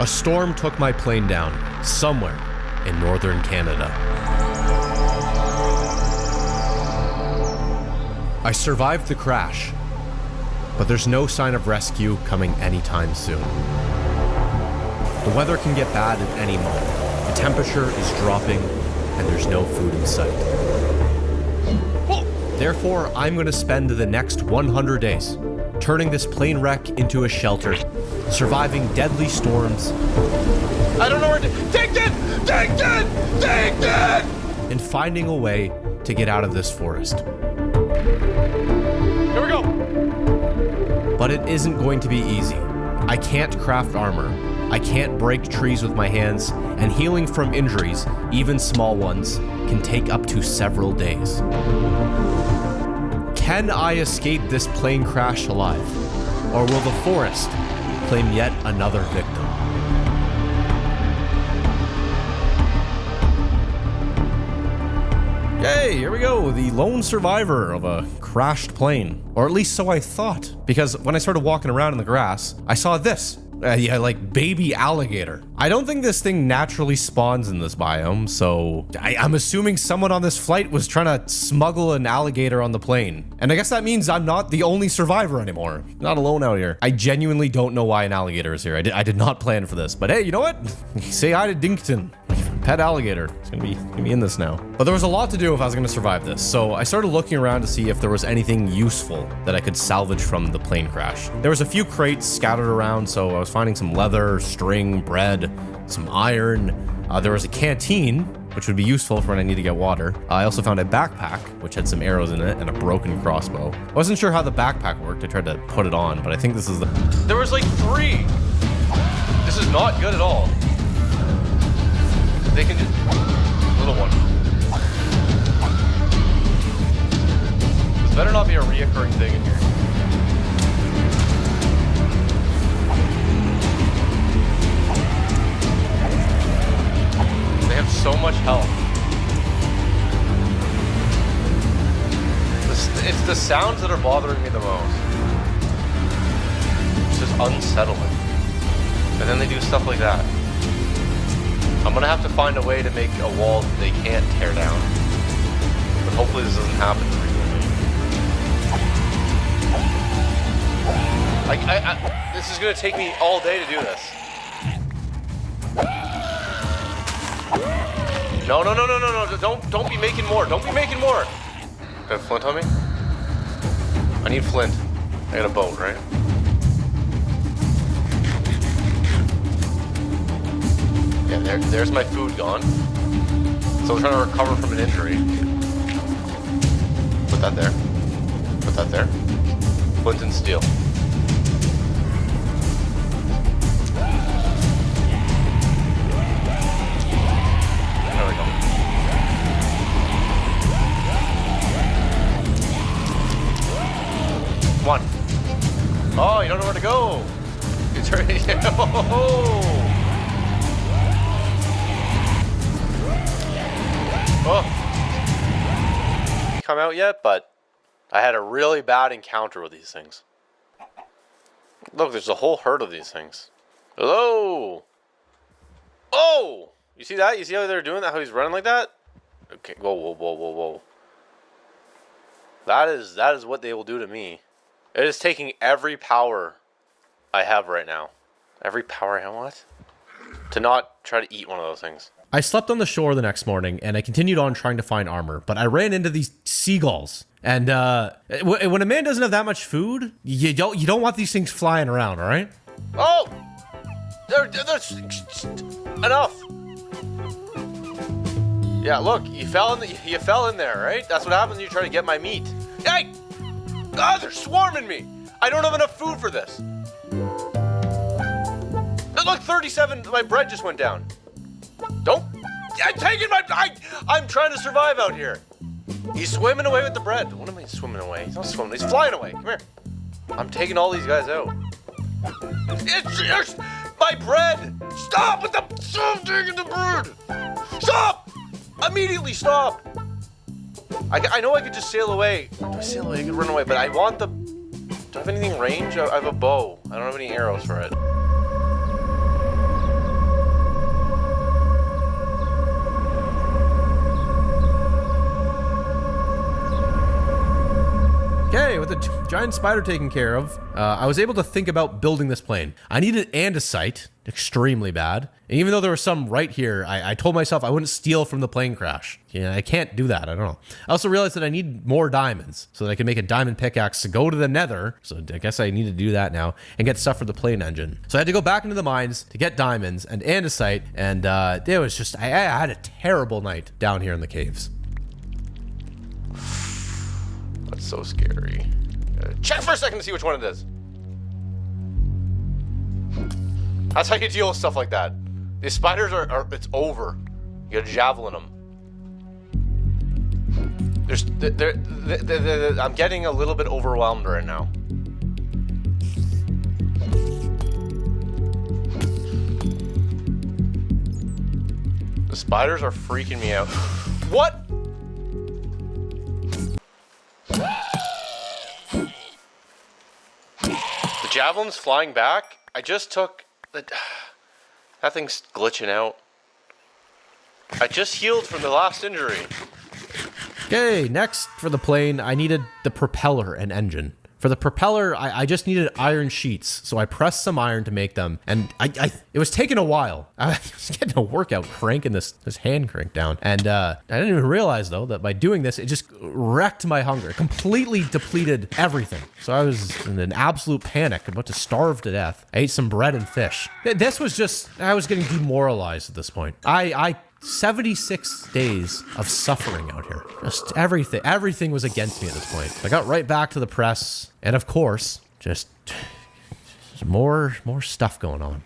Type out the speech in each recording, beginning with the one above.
storm took my plane down somewhere in northern Canada. I survived the crash, but there's no sign of rescue coming anytime soon. The weather can get bad at any moment. The temperature is dropping, and there's no food in sight. Therefore, I'm going to spend the next 100 days turning this plane wreck into a shelter, surviving deadly storms. I don't know where to... Take it! Take it! Take it! And finding a way to get out of this forest. Here we go! But it isn't going to be easy. I can't craft armor. I can't break trees with my hands, and healing from injuries, even small ones, can take up to several days. Can I escape this plane crash alive? Or will the forest claim yet another victim? Yay, here we go, the lone survivor of a crashed plane. Or at least so I thought. Because when I started walking around in the grass, I saw this. Like baby alligator. I don't think this thing naturally spawns in this biome, so I'm assuming someone on this flight was trying to smuggle an alligator on the plane. And I guess that means I'm not the only survivor anymore. Not alone out here. I genuinely don't know why an alligator is here. I did not plan for this, but hey, you know what? Say hi to Dinkton. Pet alligator. It's gonna be in this now. But there was a lot to do if I was gonna survive this, so I started looking around to see if there was anything useful that I could salvage from the plane crash. There was a few crates scattered around, so I was finding some leather, string, bread, some iron. There was a canteen, which would be useful for when I need to get water. I also found a backpack, which had some arrows in it, and a broken crossbow. I wasn't sure how the backpack worked. I tried to put it on, but I think this is the... There was like 3! This is not good at all. They can just... Little one. This better not be a reoccurring thing in here. They have so much health. It's the sounds that are bothering me the most. It's just unsettling. And then they do stuff like that. I'm gonna have to find a way to make a wall that they can't tear down. But hopefully this doesn't happen frequently. This is gonna take me all day to do this. No, don't be making more. Don't be making more. Do I have flint on me? I need flint. I got a boat, right? Yeah, there's my food gone. So I'm trying to recover from an injury. Put that there. Put that there. Flint and steel. There we go. Come on. Oh, you don't know where to go. It's already... Oh. Oh. Come out yet, but I had a really bad encounter with these things. Look, there's a whole herd of these things. Hello! Oh! You see that? You see how they're doing that? How he's running like that? Okay, whoa. That is what they will do to me. It is taking every power I have right now. Every power I have, what? To not try to eat one of those things. I slept on the shore the next morning, and I continued on trying to find armor, but I ran into these seagulls. And when a man doesn't have that much food, you don't want these things flying around, all right? Oh! There's enough. Yeah, look, you fell in there, right? That's what happens when you try to get my meat. Hey! Ah, they're swarming me. I don't have enough food for this. Look, 37. My bread just went down. Don't. I'm taking my. I'm trying to survive out here. He's swimming away with the bread. What am I swimming away? He's not swimming. He's flying away. Come here. I'm taking all these guys out. It's my bread. Stop with the. Stop taking the bread. Stop. Immediately stop. I know I could just sail away. Do I sail away? I could run away, but I want the. Do I have anything range? I have a bow. I don't have any arrows for it. Okay, with the giant spider taken care of, I was able to think about building this plane. I needed andesite, extremely bad. And even though there was some right here, I told myself I wouldn't steal from the plane crash. Yeah, I can't do that. I don't know. I also realized that I need more diamonds so that I can make a diamond pickaxe to go to the nether. So I guess I need to do that now and get stuff for the plane engine. So I had to go back into the mines to get diamonds and andesite. And it was just, I had a terrible night down here in the caves. That's so scary. Check for a second to see which one it is. That's how you deal with stuff like that. These spiders are it's over. You gotta javelin them. I'm getting a little bit overwhelmed right now. The spiders are freaking me out. What? The javelin's flying back. I just took the... That thing's glitching out. I just healed from the last injury. Okay, next for the plane, I needed the propeller and engine. For the propeller, I just needed iron sheets, so I pressed some iron to make them, and it was taking a while. I was getting a workout cranking this hand crank down, and I didn't even realize, though, that by doing this, it just wrecked my hunger, completely depleted everything. So I was in an absolute panic, about to starve to death. I ate some bread and fish. This was just, I was getting demoralized at this point. 76 days of suffering out here. Just everything was against me at this point. I got right back to the press, and of course, just more stuff going on.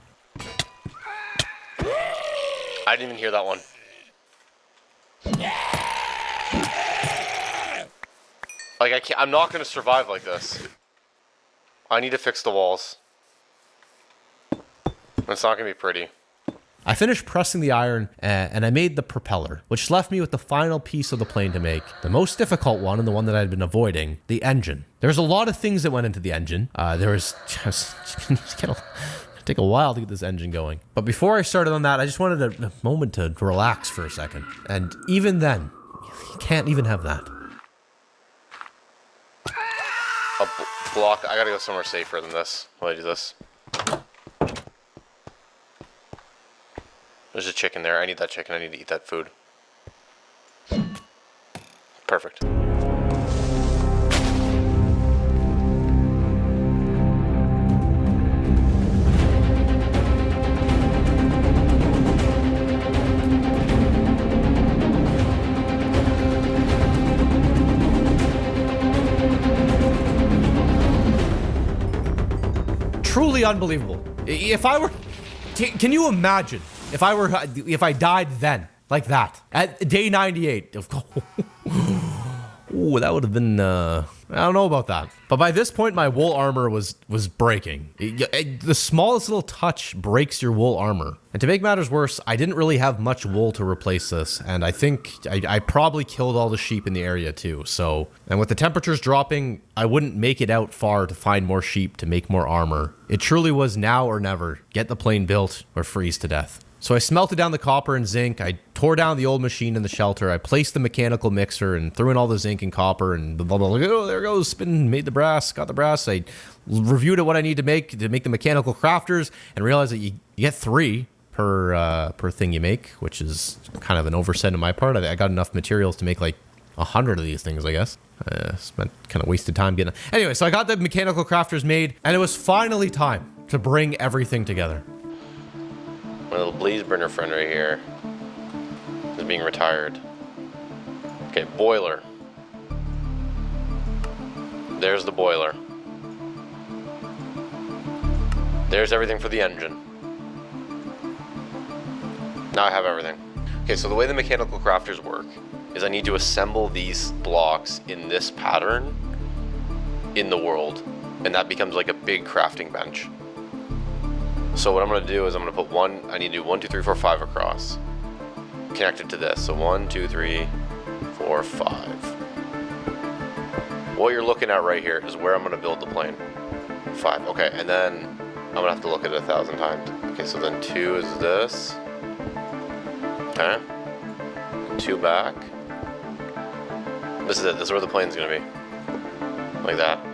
I didn't even hear that one. Like I'm not gonna survive like this. I need to fix the walls. It's not gonna be pretty. I finished pressing the iron and I made the propeller, which left me with the final piece of the plane to make. The most difficult one and the one that I'd been avoiding, the engine. There's a lot of things that went into the engine. There was just gonna take a while to get this engine going. But before I started on that, I just wanted a moment to relax for a second. And even then, you can't even have that. A block. I gotta go somewhere safer than this while I do this. There's a chicken there. I need that chicken. I need to eat that food. Perfect. Truly unbelievable. If I were... Can you imagine? If I died then, like that, at day 98, ooh, that would have been, I don't know about that. But by this point, my wool armor was breaking. The smallest little touch breaks your wool armor. And to make matters worse, I didn't really have much wool to replace this. And I think I probably killed all the sheep in the area too. So, and with the temperatures dropping, I wouldn't make it out far to find more sheep to make more armor. It truly was now or never. Get the plane built or freeze to death. So I smelted down the copper and zinc, I tore down the old machine in the shelter, I placed the mechanical mixer and threw in all the zinc and copper and blah, blah, blah. Oh, there it goes, spin, made the brass, got the brass. I reviewed it what I need to make the mechanical crafters and realized that you get 3 per thing you make, which is kind of an oversight on my part. I got enough materials to make like 100 of these things, I guess. Spent kind of wasted time getting... Anyway, so I got the mechanical crafters made and it was finally time to bring everything together. My little blaze burner friend right here is being retired. Okay, boiler. There's the boiler. There's everything for the engine. Now I have everything. Okay, so the way the mechanical crafters work is I need to assemble these blocks in this pattern in the world, and that becomes like a big crafting bench. So what I'm going to do is I'm going to put I need to do 1, 2, 3, 4, 5 across. Connected to this. So 1, 2, 3, 4, 5. What you're looking at right here is where I'm going to build the plane. 5. Okay, and then I'm going to have to look at it 1,000 times. Okay, so then 2 is this. Okay. 2 back. This is it. This is where the plane's going to be. Like that.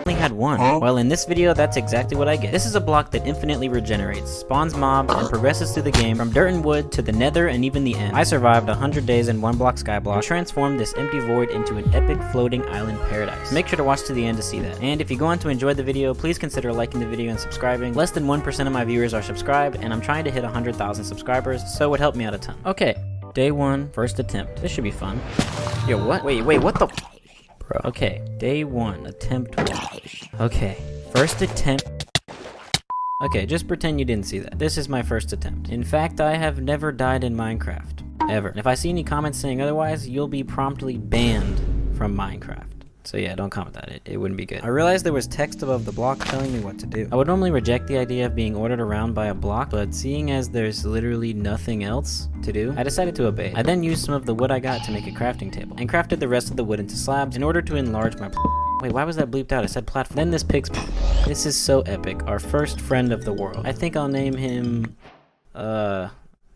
Only had one. Well, in this video, that's exactly what I get. This is a block that infinitely regenerates, spawns mobs, and progresses through the game from dirt and wood to the nether and even the end. I survived 100 days in one block skyblock and transformed this empty void into an epic floating island paradise. Make sure to watch to the end to see that. And if you go on to enjoy the video, please consider liking the video and subscribing. Less than 1% of my viewers are subscribed, and I'm trying to hit 100,000 subscribers, so it would help me out a ton. Okay, day 1, first attempt. This should be fun. Yo, what? Wait, what the? Bro. Okay, day 1, attempt 1. Okay, first attempt. Okay, just pretend you didn't see that. This is my first attempt. In fact, I have never died in Minecraft. Ever. And if I see any comments saying otherwise, you'll be promptly banned from Minecraft. So yeah, don't comment that. It wouldn't be good. I realized there was text above the block telling me what to do. I would normally reject the idea of being ordered around by a block, but seeing as there's literally nothing else to do, I decided to obey. I then used some of the wood I got to make a crafting table, and crafted the rest of the wood into slabs in order to enlarge my Wait, why was that bleeped out? I said platform. Then this pig spawned. This is so epic. Our first friend of the world. I think I'll name him,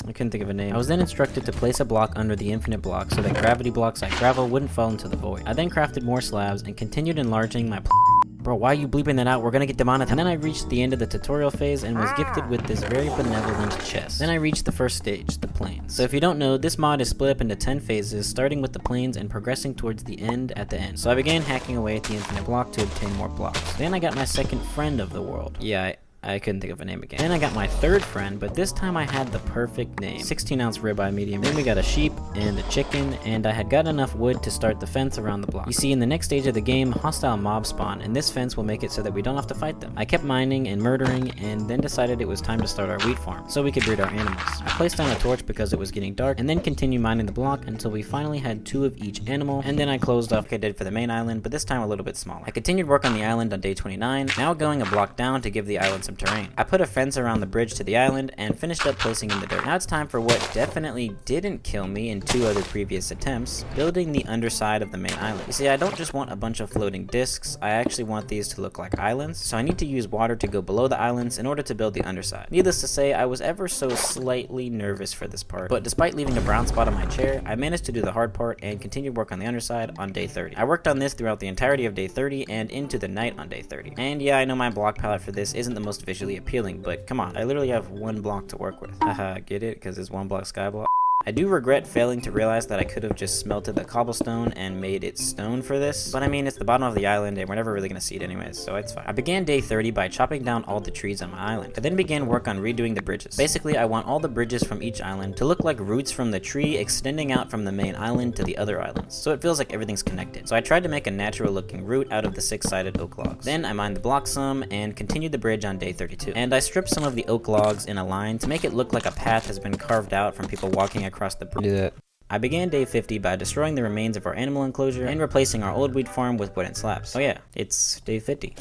I couldn't think of a name. I was then instructed to place a block under the infinite block so that gravity blocks like gravel wouldn't fall into the void. I then crafted more slabs and continued enlarging my Bro, why are you bleeping that out? We're gonna get demonetized. And then I reached the end of the tutorial phase and was gifted with this very benevolent chest. Then I reached the first stage, the plains. So if you don't know, this mod is split up into 10 phases, starting with the plains and progressing towards the end at the end. So I began hacking away at the infinite block to obtain more blocks. Then I got my second friend of the world. Yeah, I couldn't think of a name again. Then I got my third friend, but this time I had the perfect name. 16-ounce ribeye medium. Then we got a sheep and a chicken, and I had got enough wood to start the fence around the block. You see, in the next stage of the game, hostile mobs spawn, and this fence will make it so that we don't have to fight them. I kept mining and murdering, and then decided it was time to start our wheat farm, so we could breed our animals. I placed down a torch because it was getting dark, and then continued mining the block until we finally had 2 of each animal, and then I closed off like I did for the main island, but this time a little bit smaller. I continued work on the island on day 29, now going a block down to give the island some terrain. I put a fence around the bridge to the island and finished up placing in the dirt. Now it's time for what definitely didn't kill me in 2 other previous attempts, building the underside of the main island. You see, I don't just want a bunch of floating discs, I actually want these to look like islands, so I need to use water to go below the islands in order to build the underside. Needless to say, I was ever so slightly nervous for this part, but despite leaving a brown spot on my chair, I managed to do the hard part and continued work on the underside on day 30. I worked on this throughout the entirety of day 30 and into the night on day 30. And yeah, I know my block palette for this isn't the most visually appealing, but come on, I literally have 1 block to work with. Haha, get it? Because it's 1 block sky block. I do regret failing to realize that I could have just smelted the cobblestone and made it stone for this, but I mean, it's the bottom of the island and we're never really gonna see it anyways, so it's fine. I began day 30 by chopping down all the trees on my island. I then began work on redoing the bridges. Basically, I want all the bridges from each island to look like roots from the tree extending out from the main island to the other islands, so it feels like everything's connected. So I tried to make a natural looking root out of the 6-sided oak logs. Then I mined the block some and continued the bridge on day 32. And I stripped some of the oak logs in a line to make it look like a path has been carved out from people walking across the bridge. I began day 50 by destroying the remains of our animal enclosure and replacing our old wheat farm with wooden slabs. Oh yeah, it's day 50.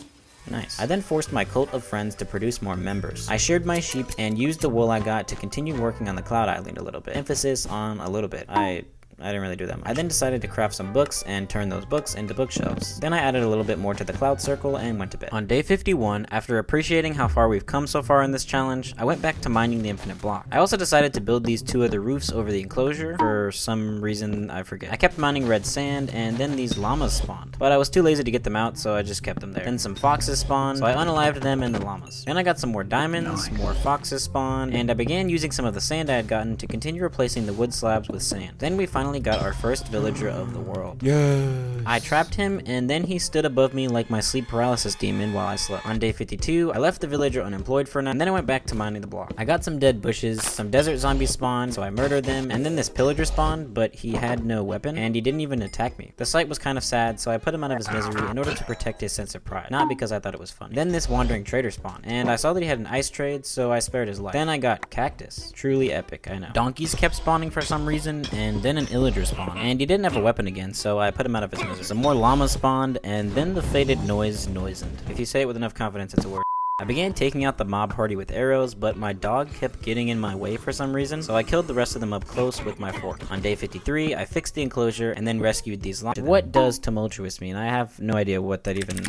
Nice. I then forced my cult of friends to produce more members. I sheared my sheep and used the wool I got to continue working on the cloud island a little bit. Emphasis on a little bit. I didn't really do that much. I then decided to craft some books and turn those books into bookshelves. Then I added a little bit more to the cloud circle and went to bed. On day 51, after appreciating how far we've come so far in this challenge, I went back to mining the infinite block. I also decided to build these 2 other roofs over the enclosure. For some reason, I forget. I kept mining red sand and then these llamas spawned. But I was too lazy to get them out, so I just kept them there. Then some foxes spawned, so I unalived them and the llamas. Then I got some more diamonds, more foxes spawned, and I began using some of the sand I had gotten to continue replacing the wood slabs with sand. Then we finally got our first villager of the world. Yes. I trapped him and then he stood above me like my sleep paralysis demon while I slept. On day 52, I left the villager unemployed for a night and then I went back to mining the block. I got some dead bushes, some desert zombies spawned, so I murdered them, and then this pillager spawned, but he had no weapon and he didn't even attack me. The sight was kind of sad, so I put him out of his misery in order to protect his sense of pride, not because I thought it was funny. Then this wandering trader spawned, and I saw that he had an ice trade, so I spared his life. Then I got cactus. Truly epic, I know. Donkeys kept spawning for some reason, and then an illager spawned, and he didn't have a weapon again, so I put him out of his misery. Some more llamas spawned, and then the fated noisened. If you say it with enough confidence, it's a word. I began taking out the mob party with arrows, but my dog kept getting in my way for some reason, so I killed the rest of them up close with my fork. On day 53, I fixed the enclosure and then rescued these llamas. What does tumultuous mean? I have no idea what that even...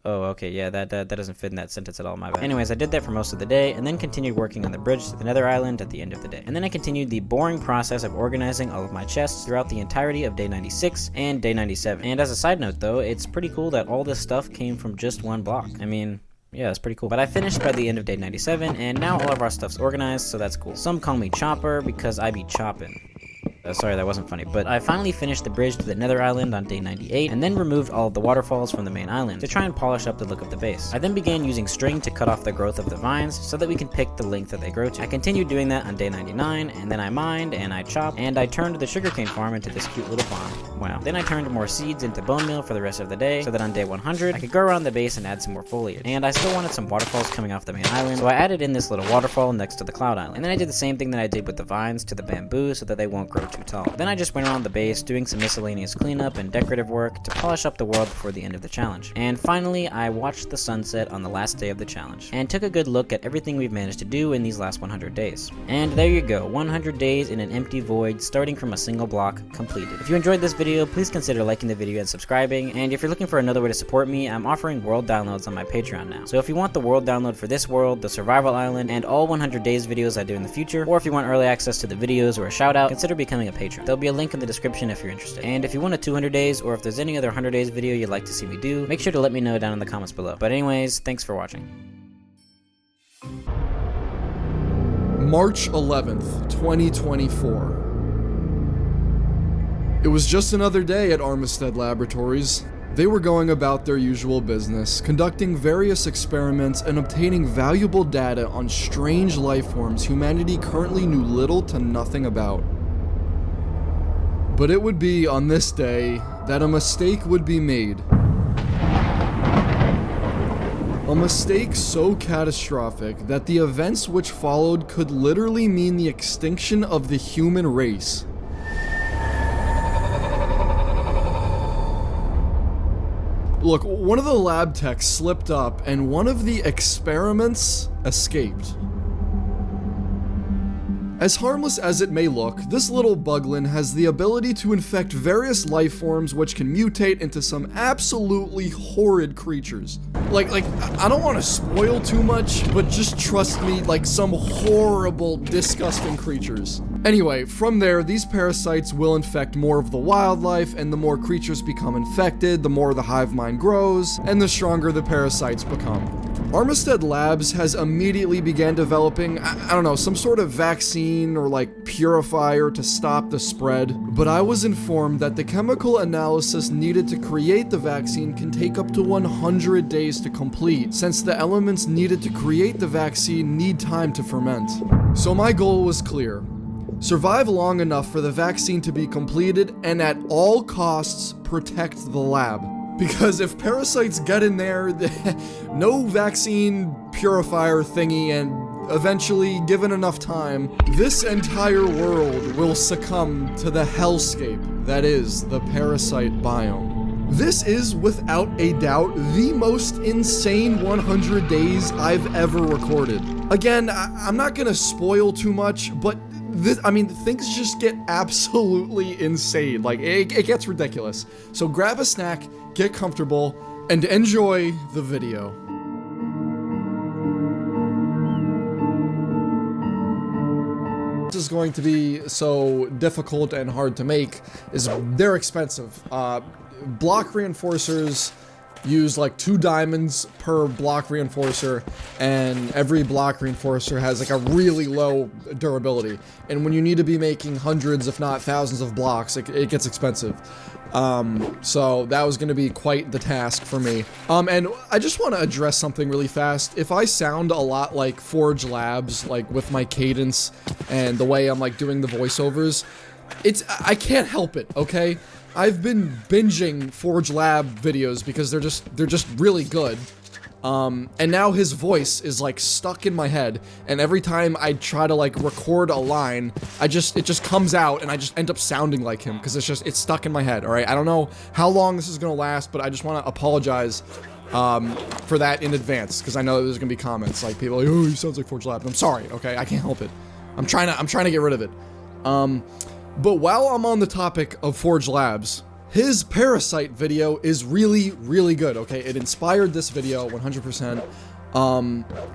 Oh, okay, yeah, that doesn't fit in that sentence at all, my bad. Anyways, I did that for most of the day, and then continued working on the bridge to the Nether Island at the end of the day. And then I continued the boring process of organizing all of my chests throughout the entirety of day 96 and day 97. And as a side note though, it's pretty cool that all this stuff came from just one block. I mean, yeah, it's pretty cool. But I finished by the end of day 97, and now all of our stuff's organized, so that's cool. Some call me Chopper because I be chopping. Sorry, that wasn't funny, but I finally finished the bridge to the Nether Island on day 98, and then removed all of the waterfalls from the main island to try and polish up the look of the base. I then began using string to cut off the growth of the vines so that we can pick the length that they grow to. I continued doing that on day 99, and then I mined, and I chopped, and I turned the sugarcane farm into this cute little pond. Wow. Then I turned more seeds into bone meal for the rest of the day, so that on day 100, I could go around the base and add some more foliage. And I still wanted some waterfalls coming off the main island, so I added in this little waterfall next to the cloud island. And then I did the same thing that I did with the vines to the bamboo so that they won't grow too tall. Then I just went around the base doing some miscellaneous cleanup and decorative work to polish up the world before the end of the challenge. And finally, I watched the sunset on the last day of the challenge, and took a good look at everything we've managed to do in these last 100 days. And there you go, 100 days in an empty void, starting from a single block, completed. If you enjoyed this video, please consider liking the video and subscribing, and if you're looking for another way to support me, I'm offering Wrld downloads on my Patreon now. So if you want the Wrld download for this world, the survival island, and all 100 days videos I do in the future, or if you want early access to the videos or a shout out, consider becoming a patron. There'll be a link in the description if you're interested. And if you want a 200 days, or if there's any other 100 days video you'd like to see me do, make sure to let me know down in the comments below. But anyways, thanks for watching. March 11th, 2024. It was just another day at Armistead Laboratories. They were going about their usual business, conducting various experiments and obtaining valuable data on strange life forms humanity currently knew little to nothing about. But it would be on this day that a mistake would be made. A mistake so catastrophic that the events which followed could literally mean the extinction of the human race. Look, one of the lab techs slipped up and one of the experiments escaped. As harmless as it may look, this little buglin has the ability to infect various life forms which can mutate into some absolutely horrid creatures. Like, I don't want to spoil too much, but just trust me, like some horrible, disgusting creatures. Anyway, from there, these parasites will infect more of the wildlife, and the more creatures become infected, the more the hive mind grows, and the stronger the parasites become. Armistead Labs has immediately began developing, I don't know, some sort of vaccine or like purifier to stop the spread, but I was informed that the chemical analysis needed to create the vaccine can take up to 100 days to complete, since the elements needed to create the vaccine need time to ferment. So my goal was clear. Survive long enough for the vaccine to be completed, and at all costs, protect the lab. Because if parasites get in there, no vaccine purifier thingy, and eventually, given enough time, this entire world will succumb to the hellscape that is the parasite biome. This is, without a doubt, the most insane 100 days I've ever recorded. Again, I'm not gonna spoil too much, but things just get absolutely insane. Like, it gets ridiculous. So grab a snack, get comfortable, and enjoy the video. This is going to be so difficult and hard to make is they're expensive. Block reinforcers use like 2 diamonds per block reinforcer, and every block reinforcer has like a really low durability, and when you need to be making hundreds if not thousands of blocks, it gets expensive. So that was going to be quite the task for me. And I just want to address something really fast. If I sound a lot like Forge Labs, like with my cadence and the way I'm like doing the voiceovers, I can't help it, okay? I've been binging Forge Lab videos because they're just really good. And now his voice is like stuck in my head, and every time I try to like record a line, it just comes out and I just end up sounding like him because it's stuck in my head. All right, I don't know how long this is gonna last, but I just want to apologize for that in advance, because I know there's gonna be comments like people like, oh, he sounds like Forge Lab. I'm sorry, okay, I can't help it. I'm trying to get rid of it. But while I'm on the topic of Forge Labs, His Parasite video is really, really good, okay? It inspired this video 100%.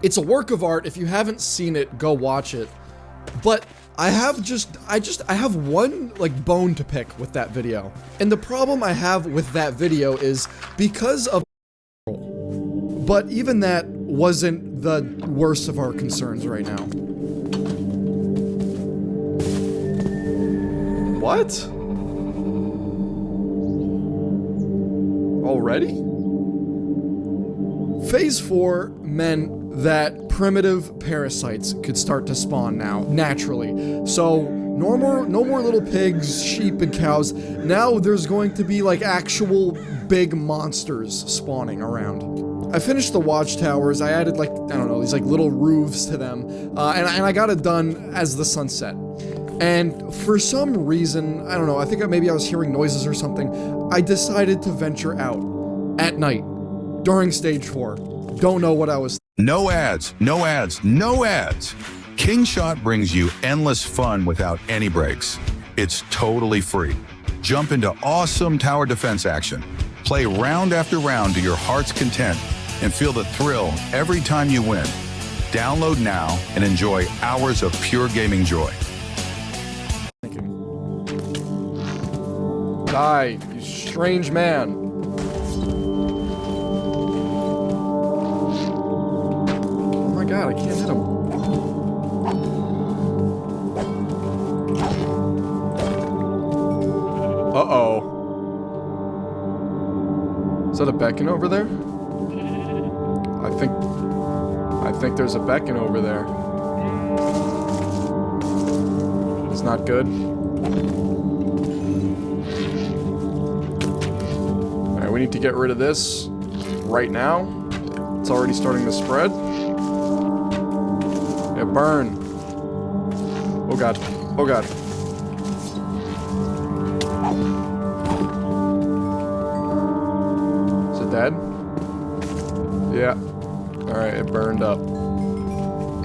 It's a work of art. If you haven't seen it, go watch it. But I have one like bone to pick with that video. And the problem I have with that video is because of but even that wasn't the worst of our concerns right now. What? Already? Phase 4 meant that primitive parasites could start to spawn now, naturally. So, no more little pigs, sheep, and cows. Now there's going to be like actual big monsters spawning around. I finished the watchtowers. I added like, I don't know, these like little roofs to them. And I got it done as the sun set. And for some reason, I don't know, I think maybe I was hearing noises or something, I decided to venture out at night during stage 4. Don't know what I was. No ads, no ads, no ads. King Shot brings you endless fun without any breaks. It's totally free. Jump into awesome tower defense action. Play round after round to your heart's content and feel the thrill every time you win. Download now and enjoy hours of pure gaming joy. Die, you strange man. Oh my god, I can't hit him. Uh-oh. Is that a beacon over there? I think there's a beacon over there. It's not good. Alright, we need to get rid of this right now. It's already starting to spread. Yeah, burn. Oh god. Oh god. Is it dead? Yeah. Alright, it burned up.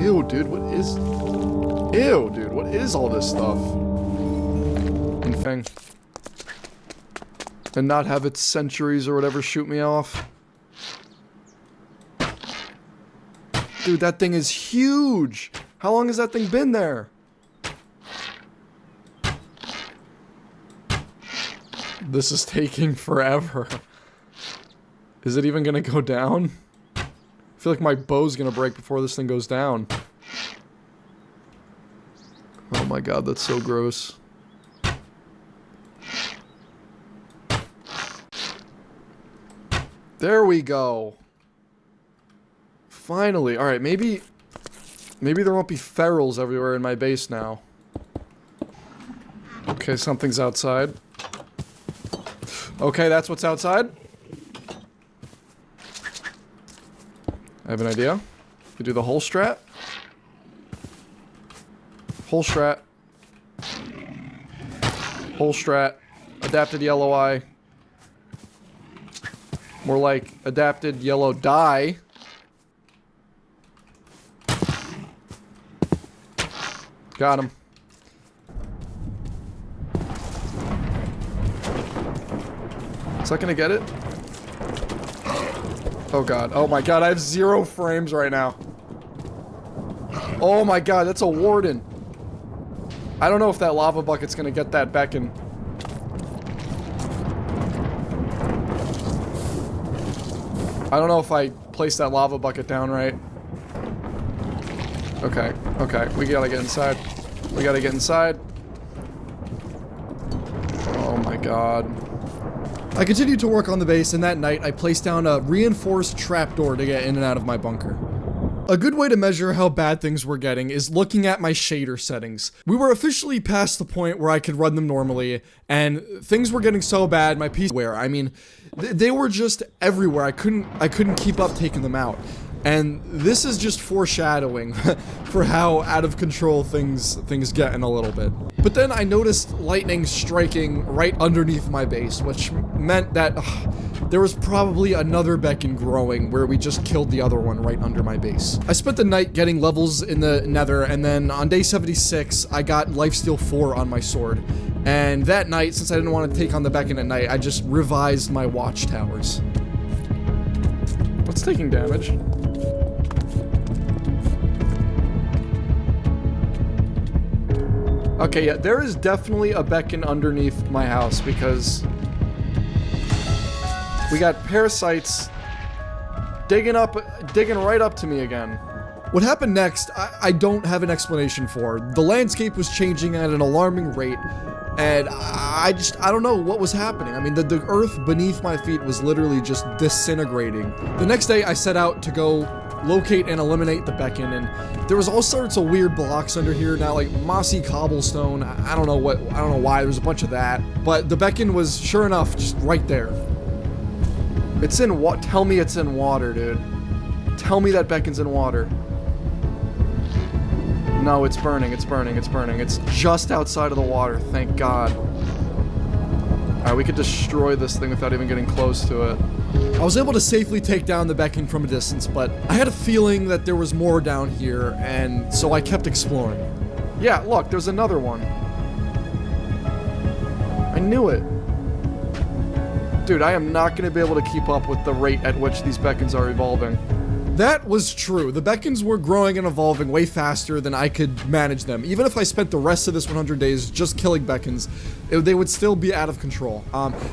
Ew, dude, what is... Ew, dude, what is all this stuff? Thing. And not have its centuries or whatever shoot me off. Dude, that thing is huge! How long has that thing been there? This is taking forever. Is it even gonna go down? I feel like my bow's gonna break before this thing goes down. Oh my god, that's so gross. There we go. Finally. Alright, maybe there won't be ferals everywhere in my base now. Okay, something's outside. Okay, that's what's outside. I have an idea. You do the whole strat. Whole strat. Whole strat. Adapted yellow eye. More like adapted yellow dye. Got him. Is that gonna get it? Oh god. Oh my god, I have 0 frames right now. Oh my god, that's a warden. I don't know if that lava bucket's gonna get that beacon. I don't know if I placed that lava bucket down right. Okay, okay, we gotta get inside. We gotta get inside. Oh my god. I continued to work on the base, and that night I placed down a reinforced trapdoor to get in and out of my bunker. A good way to measure how bad things were getting is looking at my shader settings. We were officially past the point where I could run them normally, and things were getting so bad, my PC where, I mean, they were just everywhere. I couldn't keep up taking them out. And this is just foreshadowing for how out of control things get in a little bit. But then I noticed lightning striking right underneath my base, which meant that there was probably another beacon growing where we just killed the other one right under my base. I spent the night getting levels in the nether, and then on day 76, I got lifesteal 4 on my sword. And that night, since I didn't want to take on the beacon at night, I just revised my watchtowers. What's taking damage? Okay, yeah, there is definitely a beacon underneath my house because we got parasites digging right up to me again. What happened next, I don't have an explanation for. The landscape was changing at an alarming rate, and I don't know what was happening. I mean, the earth beneath my feet was literally just disintegrating. The next day, I set out to go locate and eliminate the beacon, and there was all sorts of weird blocks under here now, like mossy cobblestone. I don't know why, there was a bunch of that. But the beacon was, sure enough, just right there. It's in what? Tell me it's in water, dude. Tell me that beckon's in water. No, it's burning, it's burning, it's burning. It's just outside of the water, thank God. Alright, we could destroy this thing without even getting close to it. I was able to safely take down the beacon from a distance, but I had a feeling that there was more down here, and so I kept exploring. Yeah, look, there's another one. I knew it. Dude, I am not going to be able to keep up with the rate at which these beacons are evolving. That was true. The beacons were growing and evolving way faster than I could manage them. Even if I spent the rest of this 100 days just killing beacons, they would still be out of control.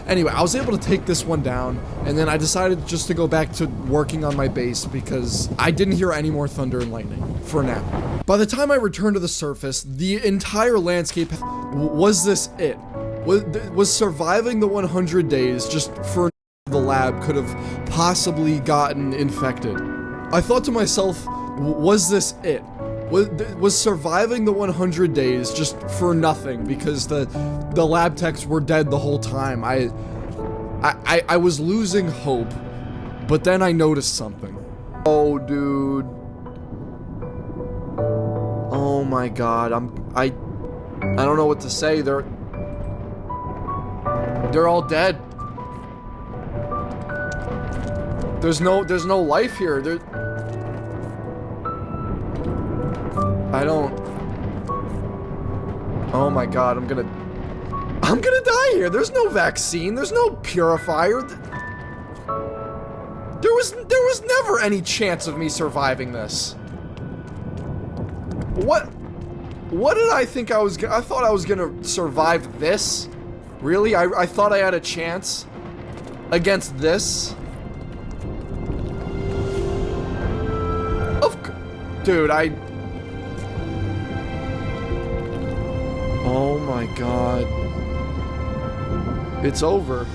Anyway, I was able to take this one down, and then I decided just to go back to working on my base because I didn't hear any more thunder and lightning, for now. By the time I returned to the surface, the entire landscape was this it? Was surviving the 100 days just for the lab could have possibly gotten infected. I thought to myself, was this it? Was surviving the 100 days just for nothing because the lab techs were dead the whole time? I was losing hope, but then I noticed something. Oh, dude. Oh my God, I don't know what to say. They're all dead. There's no life here. Oh my God, I'm gonna die here. There's no vaccine. There's no purifier. There was never any chance of me surviving this. What did I think I was? I thought I was gonna survive this. Really? I thought I had a chance against this. Dude, oh my God. It's over.